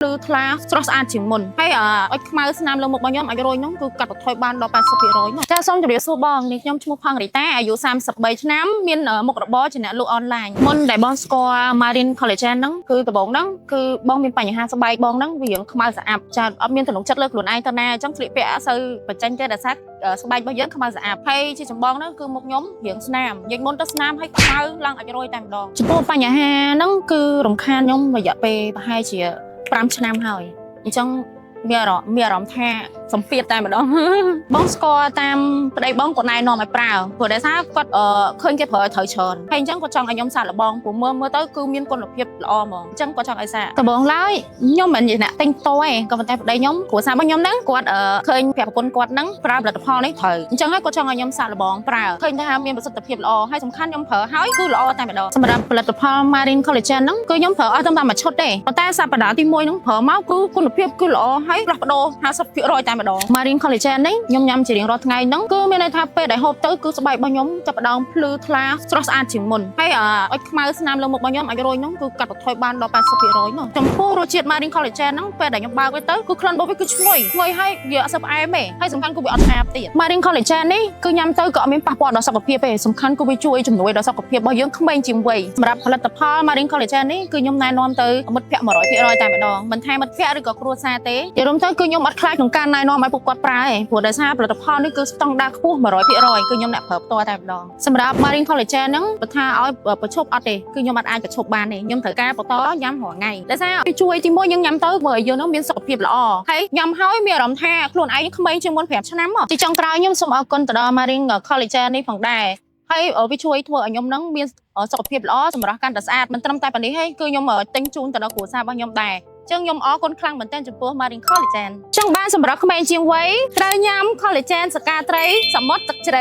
ភ្លឺថ្លាស្រស់ស្អាតជាងមុនហើយអុចខ្មៅស្នាមលើមុខរបស់ខ្ញុំអាចរយនោះគឺកាត់បន្ថយបានដល់ 80% នោះចាសូមជម្រាបសួរបងនេះខ្ញុំឈ្មោះផងរីតាអាយុ 33 ឆ្នាំមានមុខរបរជាអ្នកលក់អនឡាញមុនដែលបងស្គាល់ Marine Collagen ហ្នឹងគឺដំបូងហ្នឹងគឺបងមានបញ្ហាស្បែកបងហ្នឹងវារឿងខ្មៅស្អាប់ចាអត់មានទំនុកចិត្តលើខ្លួនឯងទៅណាអញ្ចឹងស្លៀកពាក់អត់សូវបញ្ចេញទេដោយសារស្បែករបស់យើងខ្មៅស្អាប់ហើយជាចម្បងហ្នឹងគឺមុខខ្ញុំរឿងស្នាមនិយាយមុនទៅស្នាមហើយខ្មៅឡើងអាចរយតែម្ដងចំពោះបញ្ហាហ្នឹងគឺរំខានខ្ញុំរយៈពេលប្រហែលជា 5 ឆ្នាំហើយអញ្ចឹងមានអារម្មណ៍ថាសម្ពាធតែម្ដងបងស្គាល់តាមប្តីបងគាត់ណែនាំឲ្យប្រើព្រោះដោយសារគាត់ឃើញគេប្រើឲ្យត្រូវច្រើនហើយអញ្ចឹងគាត់ចង់ឲ្យខ្ញុំសាកល្បងព្រោះមើលទៅគឺមានគុណភាពល្អហ្មងអញ្ចឹងគាត់ចង់ឲ្យសាកដំបូងឡើយខ្ញុំមិនជាអ្នកទិញតឯងក៏ប៉ុន្តែប្តីខ្ញុំគ្រួសាររបស់ខ្ញុំហ្នឹងគាត់ឃើញប្រាប់ប្រពន្ធគាត់ហ្នឹងប្រើផលិតផលនេះត្រូវអញ្ចឹងហើយគាត់ចង់ឲ្យខ្ញុំសាកល្បងប្រើឃើញថាមានប្រសិទ្ធភាពល្អហើយសំខាន់ខ្ញុំប្រើហើយគឺល្អតែម្ដងសម្រាប់ផលិតផល Marine Collagen ហ្នឹងគឺខ្ញុំប្រើអត់តែមួយឈុតទេប៉ុន្តែសប្តាហ៍ទី1ហ្នឹងប្រើមកគឺគុណភាពគឺល្អហើយផ្លាស់ប្ដូរ 50% តែម្ដង Marine Collagen នេះខ្ញុំញ៉ាំជារៀងរាល់ថ្ងៃហ្នឹងគឺមានន័យថាពេលដែលហូបទៅគឺស្បែករបស់ខ្ញុំចាប់ផ្ដើមភ្លឺថ្លាស្រស់ស្អាតជាងមុនហើយអុចខ្មៅស្នាមលើមុខរបស់ខ្ញុំអាចរយហ្នឹងគឺកាត់បន្ថយបានដល់ 80% នោះចំពោះរសជាតិ Marine Collagen ហ្នឹងពេលដែលខ្ញុំបើកវាទៅគឺក្លិនរបស់វាគឺឈ្ងុយហើយវាអត់សូវផ្អែមទេហើយសំខាន់គឺវាអត់ឆាបទៀត Marine Collagen នេះគឺញ៉ាំទៅក៏អត់មានប៉ះពាល់ដល់សុខភាពទេសំខាន់គឺវាជួយជំនួយដល់សុខភាពរបស់យើងក្មេងជាងវ័យសម្រាប់ផលិតផល Marine Collagen នេះគឺខ្ញុំណែនាំទៅមិត្តភ័ក្តិ 100% តែម្ដងមិនថាមិត្តភ័ក្តិឬក៏គ្រួសារទេនិយាយរួមទៅគឺខ្ញុំអត់ខ្លាចក្នុងការណែនាំឲ្យពួកគាត់ប្រើទេព្រោះដោយសារផលិតផលនេះគឺស្តង់ដារខ្ពស់ 100% គឺខ្ញុំអ្នកប្រើផ្ទាល់តែម្ដងសម្រាប់ Marine Collagen ហ្នឹងបើថាឲ្យប្រឈប់អត់ទេគឺខ្ញុំអត់អាចប្រឈប់បានទេខ្ញុំត្រូវការបន្តញ៉ាំរាល់ថ្ងៃដោយសារវាជួយទីមួយយើងញ៉ាំទៅធ្វើឲ្យយើងនឹងមានសុខភាពល្អហើយញ៉ាំហើយមានអារម្មណ៍ថាខ្លួនឯងក្មេងជាងមុន5ឆ្នាំមកទីចុងក្រោយខ្ញុំសូមអរគុណទៅដល់ Marine Collagen នេះផងដែរហើយវាជួយធ្វើឲ្យខ្ញុំនឹងមានសុខភាពល្អសម្រាប់កាន់តែស្អាតមិនត្រឹមតែប៉ុណ្នេះទេគឺខ្ញុំទិញជូនទៅដល់គ្រួសាររបស់ខ្ញុំដែរចឹងខ្ញុំអរគុណខ្លាំងមែនទែនចំពោះ Marine Collagen ចឹងបានសម្រាប់ក្មេងជាងវ័យត្រូវញ៉ាំ Collagen សកាត្រីសមុទ្រទឹកជ្រៅ